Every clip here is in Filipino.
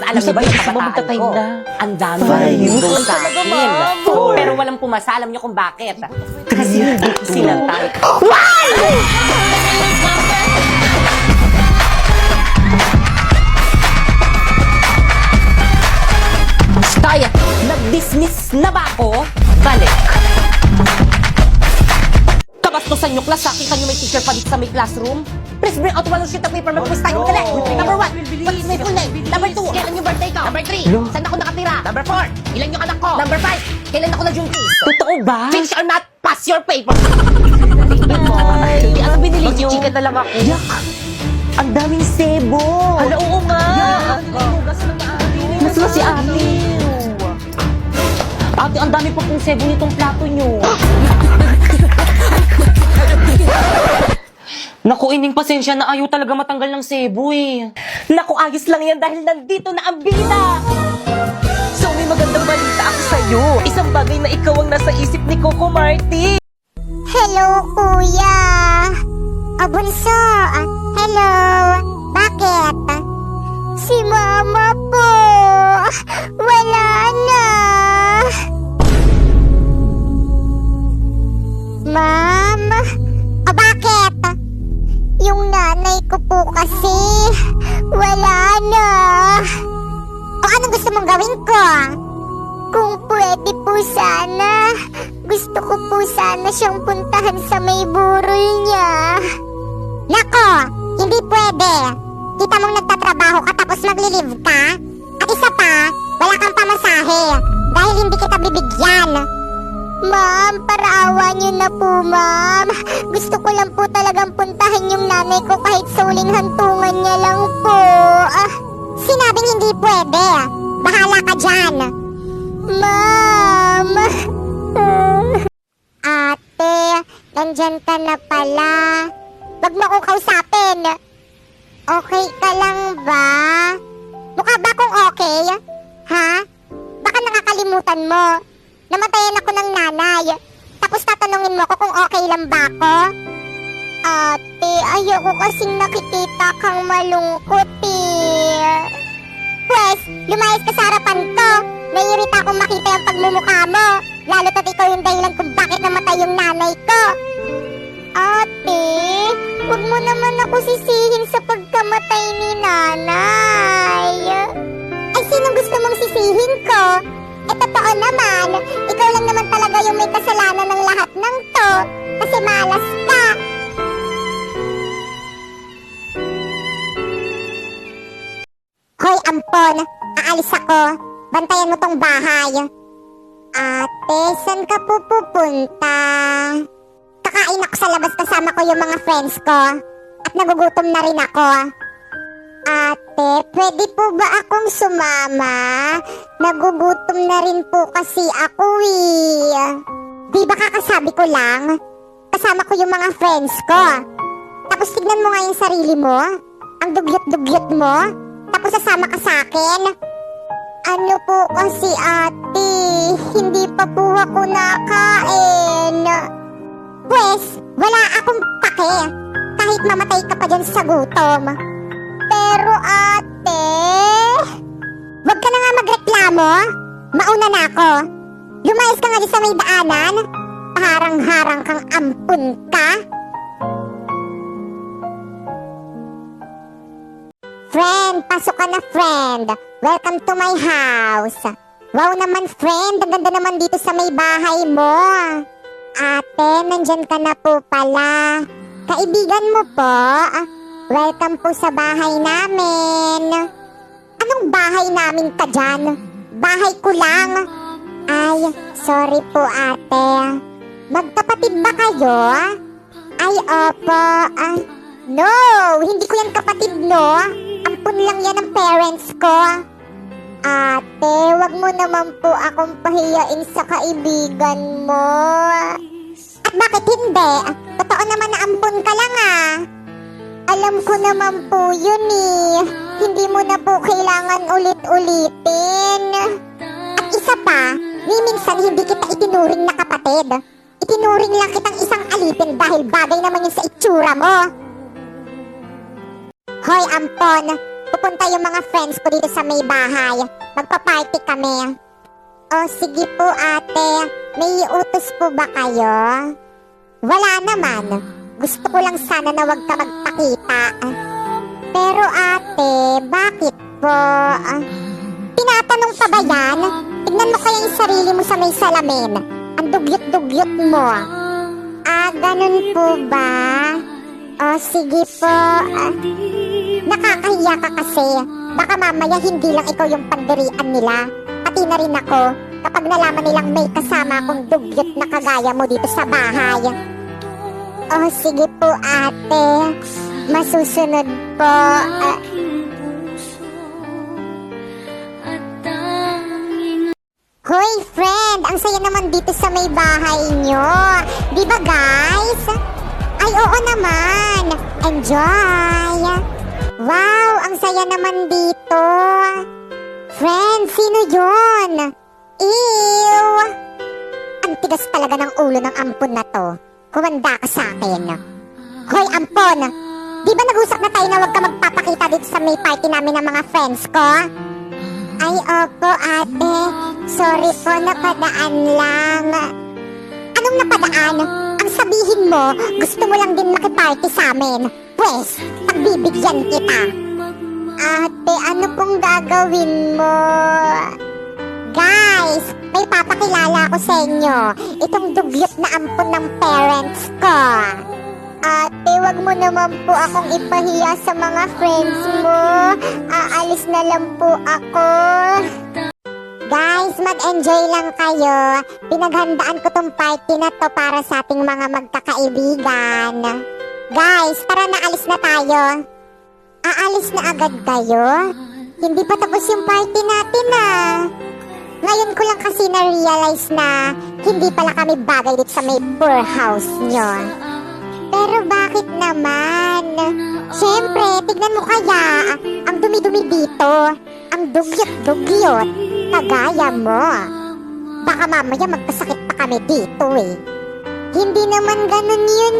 alam niyo ba yung kabataan ko? Ang dami na nag-window sa akin. Pero walang pumasa. Alam niyo kung bakit? Kasi hindi ko sinantay. Stay! Nag-dismiss na ba ako? Balik! Kabastusan niyo, class. Kita niyo may teacher pa dito sa may classroom? Please bring out one sheet of paper. Mag-quiz tayo. Dali. Number 1, what is my full name? Number 2, kailan yung birthday ko? Number 3, saan ako nakatira? Number 4, ilan yung anak ko? Number 5, kailan ako nag-junkies? Totoo ba? Fix or not, pass your paper. Ano binili niyo? Magchichika na lang ako. Yak! Ang daming sebo! Hala, oo nga. Mas si ate. Ate, ang dami pa pong sebo nitong plato niyo. Naku, ining pasensya na ayaw talaga matanggal ng sebo eh. Naku, ayos lang yan dahil nandito na ang bida! So may magandang balita ako sa'yo. Isang bagay na ikaw ang nasa isip ni Coco Martin. Hello, kuya. Bunso. Hello. Bakit? Si mama po. Wala na. Ma'am? Bakit? Yung nanay ko po kasi wala na. O anong gusto mong gawin ko? Kung pwede po sana, gusto ko po sana siyang puntahan sa may burol niya. Nako, hindi pwede. Kita mong nagtatrabaho ka tapos maglilive ka? At isa pa, wala kang pamasahe dahil hindi kita bibigyan. Ma'am, paraawa niyo na po, ma'am. Gusto ko lang po talagang puntahan yung nanay ko kahit sa huling hantungan niya lang po. Sinabing hindi pwede. Bahala ka dyan. Ma'am. Ate, nandyan ka na pala. Wag mo akong kausapin. Okay ka lang ba? Mukha ba akong okay? Ha? Baka nakakalimutan mo. Namatayan ako ng nanay. Tapos tatanungin mo ko kung okay lang ba ako? Ate, ayoko kasing nakikita kang malungkot eh. Pwes, lumayas ka sa harapan ko. Naiirita akong makita yung pagmumukha mo. Lalo't at ikaw yung dahilan kung bakit namatay yung nanay ko. Ate, huwag mo naman ako sisihin sa pagkamatay ni nanay. Ay, sinong gusto mong sisihin ko? Eh, totoo naman, ikaw lang naman talaga yung may kasalanan ng lahat ng to. Kasi malas ka. Hoy, ampon, aalis ako. Bantayan mo tong bahay. Ate, saan ka pupunta? Kakain ako sa labas kasama ko yung mga friends ko. At nagugutom na rin ako. Ate, pwede po ba akong sumama? Nagugutom na rin po kasi ako eh. Di ba kakasabi ko lang? Kasama ko yung mga friends ko. Tapos tignan mo nga yung sarili mo. Ang dugyot-dugyot mo. Tapos sasama ka sa akin. Ano po kasi ate, hindi pa po ako nakain. Pwes, wala akong pake. Kahit mamatay ka pa dyan sa gutom. Pero ate, wag ka na nga magreklamo. Mauna na ako. Lumayas ka nga dyan sa may daanan. Paharang-harang kang ampun ka. Friend, pasok ka na friend. Welcome to my house. Wow naman friend, ang ganda naman dito sa may bahay mo. Ate, nandyan ka na po pala. Kaibigan mo po. Welcome po sa bahay namin. Anong bahay namin ka dyan? Bahay ko lang. Ay, sorry po ate. Magkapatid ba kayo? Ay, opo. No, hindi ko yan kapatid, no. Ampun lang yan ng parents ko. Ate, wag mo naman po akong pahiyain sa kaibigan mo. At bakit hindi? Totoo naman na ampun ka lang Alam ko naman po yun eh. Hindi mo na po kailangan ulit-ulitin. At isa pa, minsan hindi kita itinuring na kapatid. Itinuring lang kitang isang alipin dahil bagay naman yun sa itsura mo. Hoy, ampon, pupunta yung mga friends ko dito sa may bahay. Magpa-party kami. O sige po ate, may utos po ba kayo? Wala naman. Gusto ko lang sana na wag ka magpakita. Pero ate, bakit po? Tinatanong pa ba yan? Tignan mo kaya yung sarili mo sa may salamin. Ang dugyot-dugyot mo. Ganun po ba? O sige po. Nakakahiya ka kasi. Baka mamaya hindi lang ikaw yung pandirian nila. Pati na rin ako kapag nalaman nilang may kasama akong dugyot na kagaya mo dito sa bahay. O sige po ate. Masusunod po. Hoy friend, ang saya naman dito sa may bahay nyo. Di ba guys? Ay oo naman. Enjoy. Wow, ang saya naman dito. Friend, sino yun? Ew. Ang tigas talaga ng ulo ng ampon na to. Kumanda ka sa akin. Hoy ampon, di ba nag-usap na tayo na huwag ka magpapakita dito sa may party namin ng mga friends ko? Ay, opo, ate. Sorry po, napadaan lang. Anong napadaan? Ang sabihin mo, gusto mo lang din makiparty sa amin. Pwes, pagbibigyan kita. Ate, ano pong gagawin mo? Guys, may papakilala ko sa inyo. Itong dugyot na ampon ng parents ko. Ate, wag mo naman po akong ipahiya sa mga friends mo. Aalis na lang po ako. Guys, mag-enjoy lang kayo. Pinaghandaan ko tong party na to para sa ating mga magkakaibigan. Guys, tara na, alis na tayo. Aalis na agad kayo? Hindi pa tapos yung party natin Ngayon ko lang kasi na-realize na hindi pala kami bagay dito sa may poor house nyo. Pero bakit naman? Siyempre, tignan mo kaya, ang dumi-dumi dito, ang dugyot-dugyot, kagaya mo. Baka mamaya magkasakit pa kami dito Hindi naman ganun yun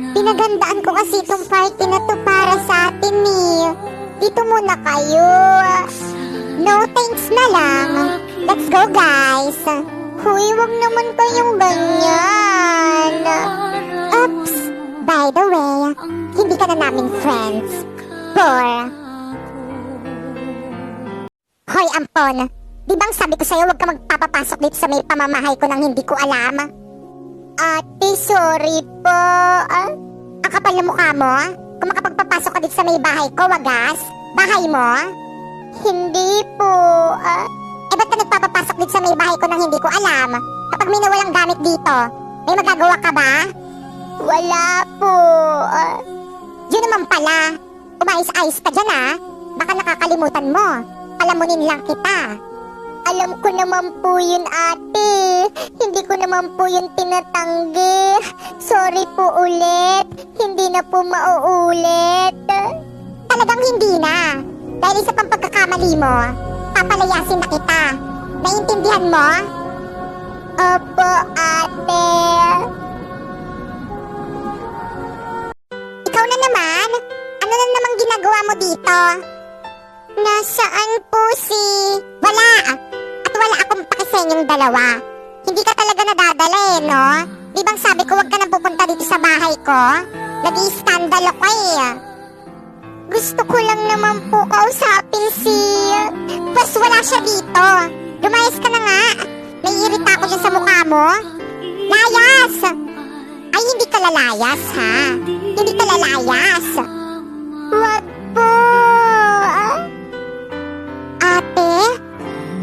Pinagandaan ko kasi itong party na to para sa atin Dito muna kayo. No thanks na lang. Let's go guys. Huy, wag naman kayong ganyan. Oops! By the way, hindi ka na namin friends. Hoy, ampon! Di bang sabi ko sa'yo huwag ka magpapapasok dito sa may pamamahay ko nang hindi ko alam? Ate, sorry po. Ang kapal na mukha mo? Kung makapagpapasok ka dito sa may bahay ko, wagas? Bahay mo? Hindi po. Ba't ka nagpapapasok dito sa may bahay ko nang hindi ko alam? Kapag may nawalang gamit dito, may magagawa ka ba? Wala po. Yun naman pala. Umayos-ayos ka dyan Baka nakakalimutan mo. Palamunin lang kita. Alam ko naman po yun ate. Hindi ko naman po yun tinatanggi. Sorry po ulit. Hindi na po mauulit. Talagang hindi na. Dahil isa pang pagkakamali mo, papalayasin na kita. Naiintindihan mo? Opo ate. Ikaw na naman? Ano na namang ginagawa mo dito? Nasaan po si... Wala! At wala akong pakisenyong dalawa. Hindi ka talaga nadadala no? Di bang sabi ko huwag ka nang pupunta dito sa bahay ko? Nag-i-skandal ako Gusto ko lang naman po kausapin si... Pues wala siya dito. Lumayas ka na nga. Naiirita ako dyan sa mukha mo. Layas! Ay, hindi ka lalayas, Hindi ka lalayas. Wag po. Ate?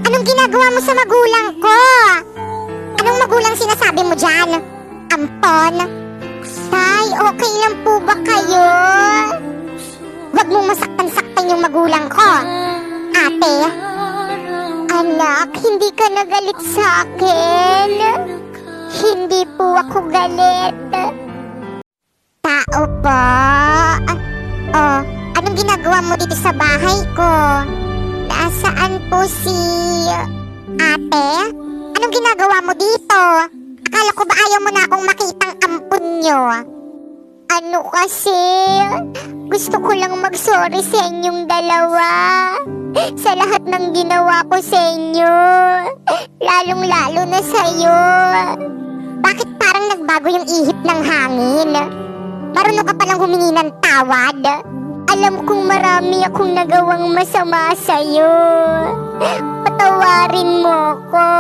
Anong ginagawa mo sa magulang ko? Anong magulang sinasabi mo dyan? Ampon? Tay, okay lang po ba kayo? Wag mong masaktan-saktan yung magulang ko. Ate? Anak, hindi ka nagalit sa akin. Hindi po ako galit. Tao po. Anong ginagawa mo dito sa bahay ko? Nasaan po si... Ate? Anong ginagawa mo dito? Akala ko ba ayaw mo na akong makitang ampun nyo? Ano kasi, gusto ko lang mag-sorry sa inyong dalawa. Sa lahat ng ginawa ko sa inyo. Lalong-lalo na sa'yo. Bakit parang nagbago yung ihip ng hangin? Marunong ka palang humingi ng tawad. Alam kong marami akong nagawang masama sa'yo. Patawarin mo ko.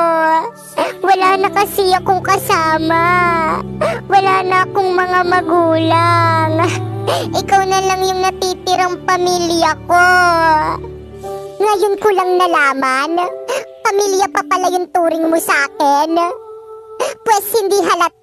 Wala na kasi akong kasama. Wala na akong mga magulang. Ikaw na lang yung natitirang pamilya ko. Ngayon ko lang nalaman, pamilya pa pala yung turing mo sa akin. Pwes hindi halata